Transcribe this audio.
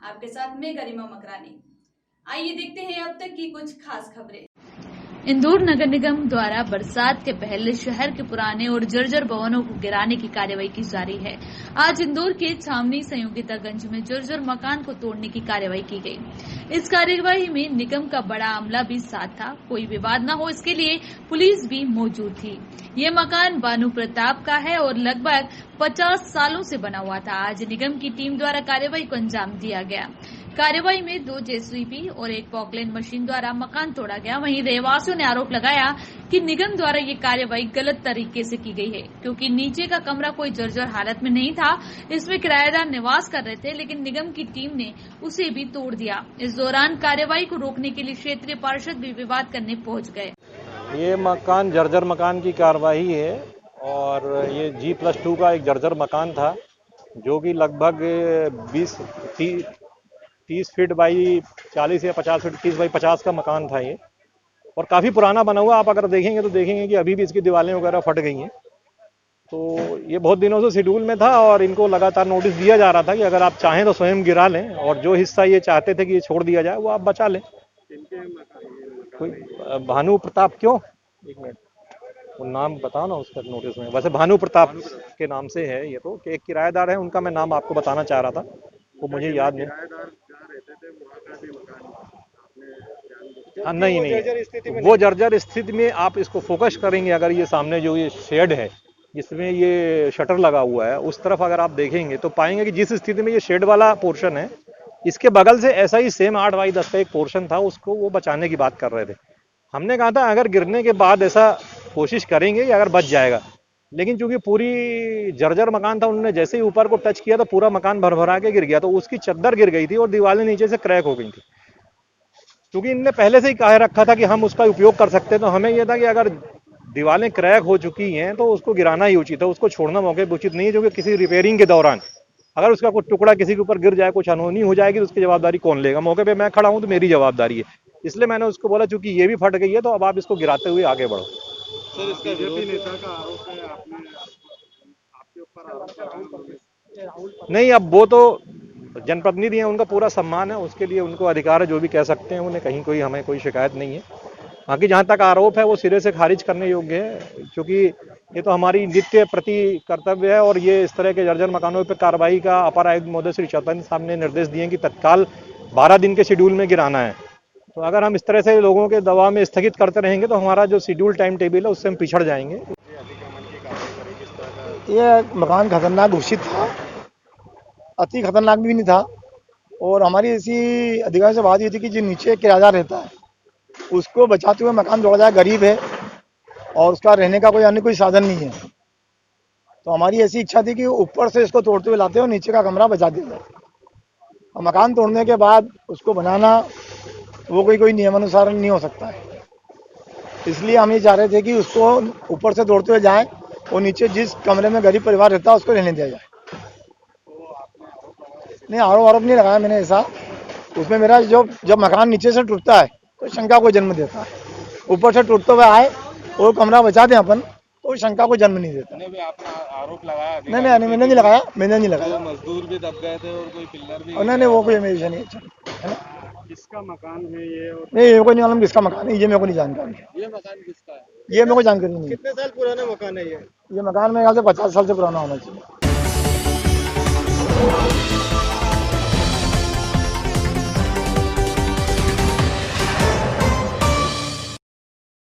आपके साथ मैं गरिमा मकरानी। आइए देखते हैं अब तक की कुछ खास खबरें। इंदौर नगर निगम द्वारा बरसात के पहले शहर के पुराने और जर्जर भवनों को गिराने की कार्रवाई की जा रही है। आज इंदौर के छावनी संयोगितागंज में जर्जर मकान को तोड़ने की कार्रवाई की गई। इस कार्यवाही में निगम का बड़ा अमला भी साथ था। कोई विवाद न हो इसके लिए पुलिस भी मौजूद थी। ये मकान भानु प्रताप का है और लगभग 50 सालों से बना हुआ था। आज निगम की टीम द्वारा कार्रवाई को अंजाम दिया गया। कार्रवाई में 2 जेसीबी और 1 पॉकलैंड मशीन द्वारा मकान तोड़ा गया। वहीं रहवासियों ने आरोप लगाया कि निगम द्वारा ये कार्रवाई गलत तरीके से की गई है, क्योंकि नीचे का कमरा कोई जर्जर हालत में नहीं था। इसमें किराएदार निवास कर रहे थे, लेकिन निगम की टीम ने उसे भी तोड़ दिया। इस दौरान कार्रवाई को रोकने के लिए क्षेत्रीय पार्षद भी विवाद करने पहुंच गए। ये मकान जर्जर मकान की कार्रवाई है और ये G+2 का एक जर्जर मकान था, जो कि लगभग 30 फीट बाई 40 या 50 फीट 30 बाई 50 का मकान था ये, और काफ़ी पुराना बना हुआ। आप अगर देखेंगे तो देखेंगे कि अभी भी इसकी दीवारें वगैरह फट गई हैं। तो ये बहुत दिनों से शेड्यूल में था और इनको लगातार नोटिस दिया जा रहा था कि अगर आप चाहें तो स्वयं गिरा लें, और जो हिस्सा ये चाहते थे कि ये छोड़ दिया जाए वो आप बचा लें। कोई भानु प्रताप, क्यों एक मिनट, वो नाम बताओ ना उसका नोटिस में। वैसे भानु प्रताप के नाम से है ये, तो कि एक किराएदार है, उनका मैं नाम आपको बताना चाह रहा था, वो मुझे याद नहीं। हाँ, नहीं, वो जर्जर स्थिति में आप इसको फोकस करेंगे, अगर ये सामने जो ये शेड है जिसमें ये शटर लगा हुआ है, उस तरफ अगर आप देखेंगे तो पाएंगे कि जिस स्थिति में ये शेड वाला पोर्शन है, इसके बगल से ऐसा ही सेम 8 बाई 10 का एक पोर्शन था, उसको वो बचाने की बात कर रहे थे। हमने कहा था अगर गिरने के बाद ऐसा कोशिश करेंगे कि अगर बच जाएगा, लेकिन चूंकि पूरी जर्जर मकान था, उन्होंने जैसे ही ऊपर को टच किया तो पूरा मकान भरभरा के गिर गया। तो उसकी चद्दर गिर गई थी और दीवारें नीचे से क्रैक हो गई थी। क्योंकि इनने पहले से ही कह रखा था कि हम उसका उपयोग कर सकते हैं, तो हमें यह था कि अगर दीवारें क्रैक हो चुकी हैं तो उसको गिराना ही उचित है, उसको छोड़ना मौके पर उचित नहीं है। क्योंकि किसी रिपेयरिंग के दौरान अगर उसका कुछ टुकड़ा किसी के ऊपर गिर जाए, कुछ अनहोनी हो जाएगी, तो उसकी जवाबदारी कौन लेगा? मौके पे मैं खड़ा हूं तो मेरी जवाबदारी है। इसलिए मैंने उसको बोला चूंकि ये भी फट गई है तो अब आप इसको गिराते हुए आगे बढ़ो। सर, इसका बीजेपी नेता का आरोप है, आपके ऊपर आरोप है। नहीं, अब वो तो जनप्रतिनिधि हैं, उनका पूरा सम्मान है, उसके लिए उनको अधिकार है, जो भी कह सकते हैं उन्हें, कहीं कोई हमें कोई शिकायत नहीं है। बाकी जहां तक आरोप है वो सिरे से खारिज करने योग्य है, क्योंकि ये तो हमारी नित्य प्रति कर्तव्य है। और ये इस तरह के जर्जर मकानों पर कार्रवाई का अपर आयुक्त महोदय श्री चतन साहब ने निर्देश दिए कि तत्काल 12 दिन के शेड्यूल में गिराना है। तो अगर हम इस तरह से लोगों के दबाव में स्थगित करते रहेंगे तो हमारा जो शेड्यूल टाइम टेबल है उससे हम पिछड़ जाएंगे। ये मकान खतरनाक घोषित था, अति खतरनाक भी नहीं था। और हमारी ऐसी अधिकारी से बात ये थी कि जो नीचे किराएदार रहता है उसको बचाते हुए मकान तोड़ा जाए। गरीब है और उसका रहने का कोई अन्य कोई साधन नहीं है। तो हमारी ऐसी इच्छा थी कि ऊपर से इसको तोड़ते हुए लाते और नीचे का कमरा बचा दिया जाए। और मकान तोड़ने के बाद उसको बनाना वो कोई नियमानुसार नहीं हो सकता है। इसलिए हम ये चाह रहे थे कि उसको ऊपर से तोड़ते हुए जाए और नीचे जिस कमरे में गरीब परिवार रहता है उसको रहने दिया जाए। नहीं, आरोप नहीं लगाया मैंने ऐसा। उसमें मेरा जब मकान नीचे से टूटता है तो शंका को जन्म देता है। ऊपर से टूटते हुए आए और कमरा बचा दें अपन, तो शंका को जन्म नहीं देता। नहीं, आपने आरोप लगाया? नहीं, मैंने नहीं लगाया, मैंने नहीं लगाया। मजदूर भी दब गए थे और कोई पिलर भी? नहीं, वो कोई मेरी नहीं है। किसका मकान है ये? नहीं, ये को नहीं मालूम किसका मकान है, ये मेरे को नहीं जानकारी है। ये मकान किसका है? ये मेरे को जानकारी नहीं। कितने साल पुराना मकान है ये? ये मकान मेरे ख्याल से 50 साल से पुराना होना चाहिए।